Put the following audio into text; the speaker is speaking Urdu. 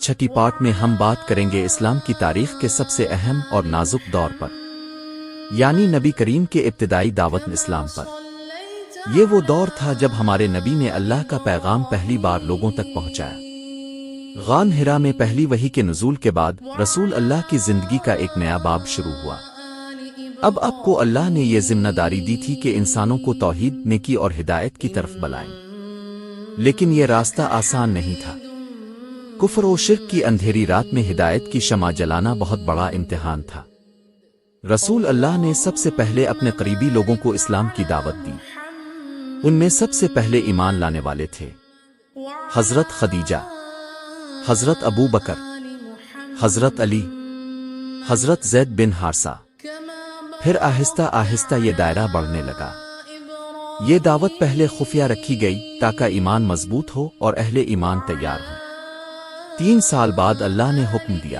چھٹی پارٹ میں ہم بات کریں گے اسلام کی تاریخ کے سب سے اہم اور نازک دور پر، یعنی نبی کریم کے ابتدائی دعوت اسلام پر۔ یہ وہ دور تھا جب ہمارے نبی نے اللہ کا پیغام پہلی بار لوگوں تک پہنچایا۔ غار حرا میں پہلی وحی کے نزول کے بعد رسول اللہ کی زندگی کا ایک نیا باب شروع ہوا۔ اب آپ کو اللہ نے یہ ذمہ داری دی تھی کہ انسانوں کو توحید، نیکی اور ہدایت کی طرف بلائیں، لیکن یہ راستہ آسان نہیں تھا۔ کفر و شرک کی اندھیری رات میں ہدایت کی شمع جلانا بہت بڑا امتحان تھا۔ رسول اللہ نے سب سے پہلے اپنے قریبی لوگوں کو اسلام کی دعوت دی۔ ان میں سب سے پہلے ایمان لانے والے تھے حضرت خدیجہ، حضرت ابو بکر، حضرت علی، حضرت زید بن حارثہ۔ پھر آہستہ آہستہ یہ دائرہ بڑھنے لگا۔ یہ دعوت پہلے خفیہ رکھی گئی تاکہ ایمان مضبوط ہو اور اہل ایمان تیار ہوں۔ 3 سال بعد اللہ نے حکم دیا